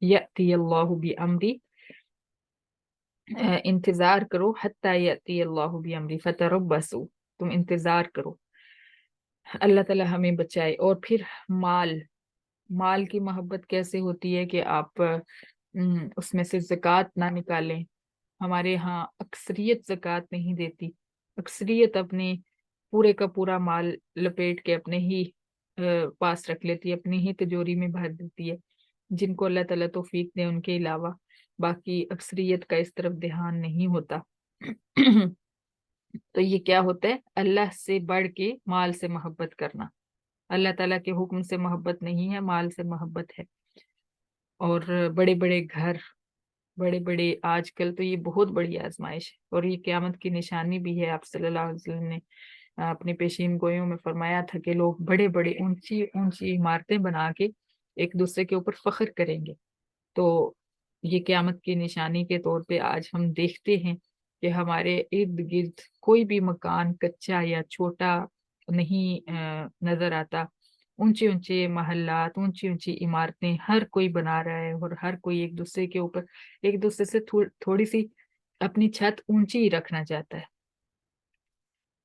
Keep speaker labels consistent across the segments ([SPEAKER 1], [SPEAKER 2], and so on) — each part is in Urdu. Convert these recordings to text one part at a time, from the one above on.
[SPEAKER 1] یأتی اللہ بأمری، انتظار کرو، حتی یأتی اللہ بأمری فتربصوا، تم انتظار کرو، اللہ تعالیٰ ہمیں بچائے۔ اور پھر مال، مال کی محبت کیسے ہوتی ہے کہ آپ اس میں سے زکوٰۃ نہ نکالیں۔ ہمارے ہاں اکثریت زکوٰۃ نہیں دیتی، اکثریت اپنے پورے کا پورا مال لپیٹ کے اپنے ہی پاس رکھ لیتی ہے، اپنی ہی تجوری میں بھر دیتی ہے، جن کو اللہ تعالیٰ توفیق دے ان کے علاوہ باقی اکثریت کا اس طرف دھیان نہیں ہوتا۔ تو یہ کیا ہوتا ہے؟ اللہ سے بڑھ کے مال سے محبت کرنا، اللہ تعالیٰ کے حکم سے محبت نہیں ہے، مال سے محبت ہے۔ اور بڑے بڑے گھر، بڑے بڑے، آج کل تو یہ بہت بڑی آزمائش ہے اور یہ قیامت کی نشانی بھی ہے۔ آپ صلی اللہ علیہ وسلم نے اپنی پیشین گوئیوں میں فرمایا تھا کہ لوگ بڑے بڑے اونچی اونچی عمارتیں بنا کے ایک دوسرے کے اوپر فخر کریں گے۔ تو یہ قیامت کی نشانی کے طور پہ آج ہم دیکھتے ہیں کہ ہمارے ارد گرد کوئی بھی مکان کچا یا چھوٹا نہیں نظر آتا، اونچے اونچے محلات، اونچی اونچی عمارتیں ہر کوئی بنا رہا ہے، اور ہر کوئی ایک دوسرے کے اوپر، ایک دوسرے سے تھوڑی سی اپنی چھت اونچی رکھنا چاہتا ہے۔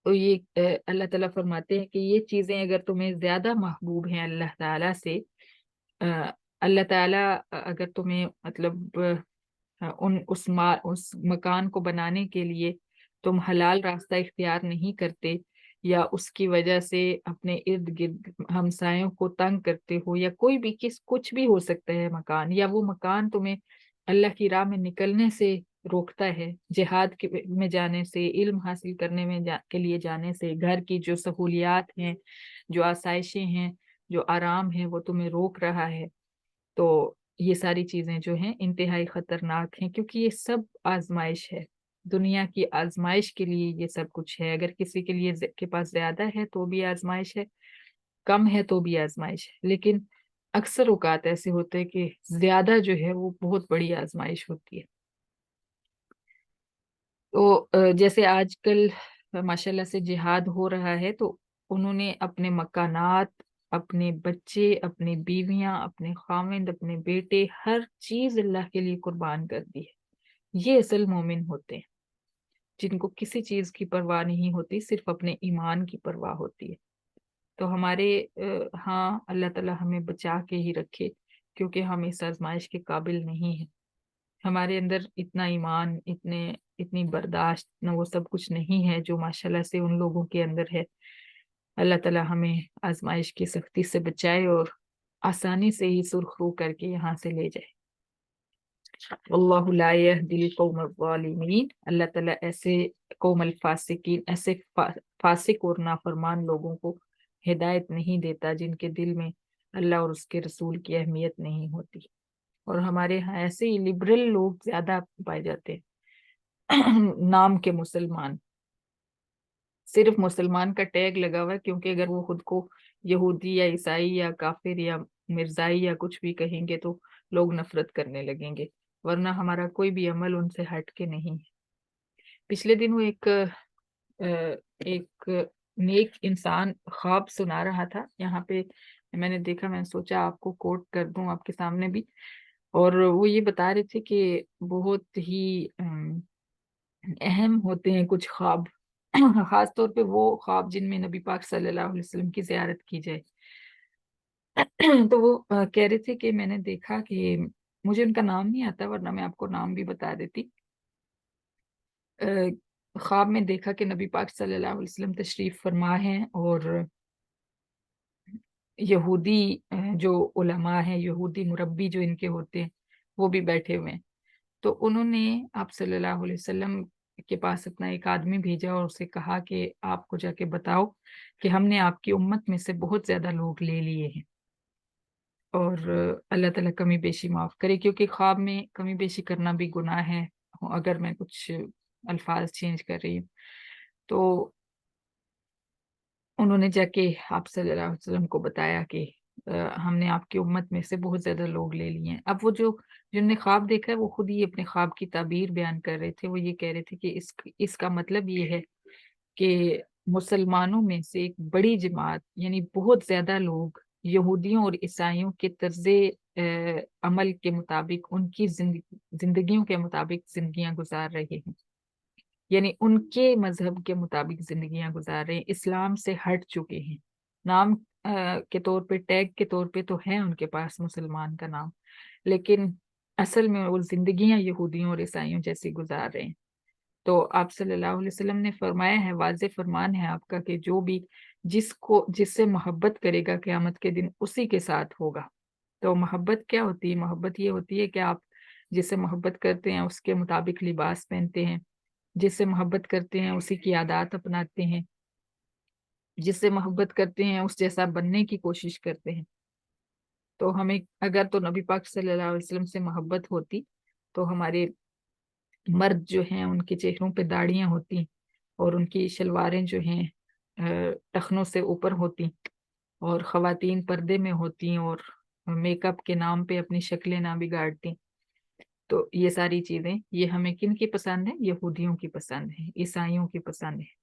[SPEAKER 1] تو یہ اللہ تعالیٰ فرماتے ہیں کہ یہ چیزیں اگر تمہیں زیادہ محبوب ہیں اللہ تعالیٰ سے، اللہ تعالیٰ اگر تمہیں مطلب اس مکان کو بنانے کے لیے تم حلال راستہ اختیار نہیں کرتے، یا اس کی وجہ سے اپنے ارد گرد ہمسایوں کو تنگ کرتے ہو، یا کوئی بھی کچھ بھی ہو سکتا ہے مکان، یا وہ مکان تمہیں اللہ کی راہ میں نکلنے سے روکتا ہے، جہاد میں جانے سے، علم حاصل کرنے میں کے لیے جانے سے، گھر کی جو سہولیات ہیں، جو آسائشیں ہیں، جو آرام ہے، وہ تمہیں روک رہا ہے، تو یہ ساری چیزیں جو ہیں انتہائی خطرناک ہیں، کیونکہ یہ سب آزمائش ہے، دنیا کی آزمائش کے لیے یہ سب کچھ ہے۔ اگر کسی کے لیے کے پاس زیادہ ہے تو بھی آزمائش ہے، کم ہے تو بھی آزمائش ہے، لیکن اکثر اوقات ایسے ہوتے ہیں کہ زیادہ جو ہے وہ بہت بڑی آزمائش ہوتی ہے۔ تو جیسے آج کل ماشاءاللہ سے جہاد ہو رہا ہے، تو انہوں نے اپنے مکانات، اپنے بچے، اپنی بیویاں، اپنے خاوند، اپنے بیٹے، ہر چیز اللہ کے لیے قربان کر دی ہے۔ یہ اصل مومن ہوتے ہیں، جن کو کسی چیز کی پرواہ نہیں ہوتی، صرف اپنے ایمان کی پرواہ ہوتی ہے۔ تو ہمارے ہاں اللہ تعالیٰ ہمیں بچا کے ہی رکھے، کیونکہ ہم اس آزمائش کے قابل نہیں ہیں، ہمارے اندر اتنا ایمان، اتنی برداشت، نہ وہ سب کچھ نہیں ہے جو ماشاءاللہ سے ان لوگوں کے اندر ہے۔ اللہ تعالیٰ ہمیں آزمائش کی سختی سے بچائے اور آسانی سے ہی سرخرو کر کے یہاں سے لے جائے۔ واللہ لا یہدی القوم الظالمین، اللہ تعالیٰ ایسے قوم الفاسقین، ایسے فاسق اور نافرمان لوگوں کو ہدایت نہیں دیتا جن کے دل میں اللہ اور اس کے رسول کی اہمیت نہیں ہوتی۔ اور ہمارے ہاں ایسے ہی لبرل لوگ زیادہ پائے جاتے ہیں، نام کے مسلمان، صرف مسلمان کا ٹیگ لگا ہوا ہے، کیونکہ اگر وہ خود کو یہودی یا عیسائی یا کافر یا مرزائی یا کچھ بھی کہیں گے تو لوگ نفرت کرنے لگیں گے، ورنہ ہمارا کوئی بھی عمل ان سے ہٹ کے نہیں ہے۔ پچھلے دنوں ایک نیک انسان خواب سنا رہا تھا، یہاں پہ میں نے دیکھا، میں نے سوچا آپ کو کوٹ کر دوں آپ کے سامنے بھی۔ اور وہ یہ بتا رہے تھے کہ بہت ہی اہم ہوتے ہیں کچھ خواب، خاص طور پہ وہ خواب جن میں نبی پاک صلی اللہ علیہ وسلم کی زیارت کی جائے۔ تو وہ کہہ رہے تھے کہ میں نے دیکھا کہ مجھے ان کا نام نہیں آتا، ورنہ میں آپ کو نام بھی بتا دیتی۔ خواب میں دیکھا کہ نبی پاک صلی اللہ علیہ وسلم تشریف فرما ہیں، اور یہودی جو علماء ہیں، یہودی مربی جو ان کے ہوتے ہیں، وہ بھی بیٹھے ہوئے ہیں۔ تو انہوں نے آپ صلی اللہ علیہ وسلم کے پاس اپنا ایک آدمی بھیجا اور اسے کہا کہ آپ کو جا کے بتاؤ کہ ہم نے آپ کی امت میں سے بہت زیادہ لوگ لے لیے ہیں، اور اللہ تعالیٰ کمی بیشی معاف کرے، کیونکہ خواب میں کمی بیشی کرنا بھی گناہ ہے، اگر میں کچھ الفاظ چینج کر رہی ہوں۔ تو انہوں نے جا کے آپ صلی اللہ علیہ وسلم کو بتایا کہ ہم نے آپ کی امت میں سے بہت زیادہ لوگ لے لیے ہیں۔ اب وہ جن نے خواب دیکھا ہے وہ خود ہی اپنے خواب کی تعبیر بیان کر رہے تھے۔ وہ یہ کہہ رہے تھے کہ اس کا مطلب یہ ہے کہ مسلمانوں میں سے ایک بڑی جماعت، یعنی بہت زیادہ لوگ یہودیوں اور عیسائیوں کے طرز عمل کے مطابق ان کی زندگیوں کے مطابق زندگیاں گزار رہے ہیں، یعنی ان کے مذہب کے مطابق زندگیاں گزار رہے ہیں، اسلام سے ہٹ چکے ہیں۔ نام کے طور پہ، ٹیگ کے طور پہ تو ہے ان کے پاس مسلمان کا نام، لیکن اصل میں وہ زندگیاں یہودیوں اور عیسائیوں جیسی گزار رہے ہیں۔ تو آپ صلی اللہ علیہ وسلم نے فرمایا ہے، واضح فرمان ہے آپ کا، کہ جو بھی جس سے محبت کرے گا قیامت کے دن اسی کے ساتھ ہوگا۔ تو محبت کیا ہوتی ہے؟ محبت یہ ہوتی ہے کہ آپ جس سے محبت کرتے ہیں اس کے مطابق لباس پہنتے ہیں، جس سے محبت کرتے ہیں اسی کی عادات اپناتے ہیں، جس سے محبت کرتے ہیں اس جیسا بننے کی کوشش کرتے ہیں۔ تو ہمیں اگر تو نبی پاک صلی اللہ علیہ وسلم سے محبت ہوتی تو ہمارے مرد جو ہیں ان کے چہروں پہ داڑیاں ہوتی، اور ان کی شلواریں جو ہیں ٹخنوں سے اوپر ہوتی، اور خواتین پردے میں ہوتی اور میک اپ کے نام پہ اپنی شکلیں نہ بگاڑتی۔ تو یہ ساری چیزیں یہ ہمیں کن کی پسند ہے؟ یہودیوں کی پسند ہے، عیسائیوں کی پسند ہے۔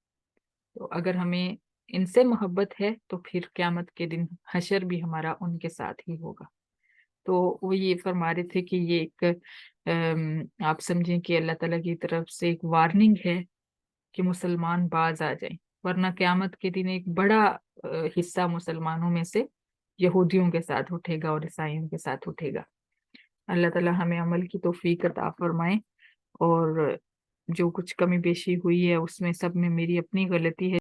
[SPEAKER 1] تو اگر ہمیں ان سے محبت ہے تو پھر قیامت کے دن حشر بھی ہمارا ان کے ساتھ ہی ہوگا۔ تو وہ یہ فرما رہے تھے کہ یہ ایک آپ سمجھیں کہ اللہ تعالیٰ کی طرف سے ایک وارننگ ہے کہ مسلمان باز آ جائیں، ورنہ قیامت کے دن ایک بڑا حصہ مسلمانوں میں سے یہودیوں کے ساتھ اٹھے گا اور عیسائیوں کے ساتھ اٹھے گا۔ اللہ تعالیٰ ہمیں عمل کی توفیق عطا فرمائے، اور جو کچھ کمی بیشی ہوئی ہے اس میں سب میں میری اپنی غلطی ہے۔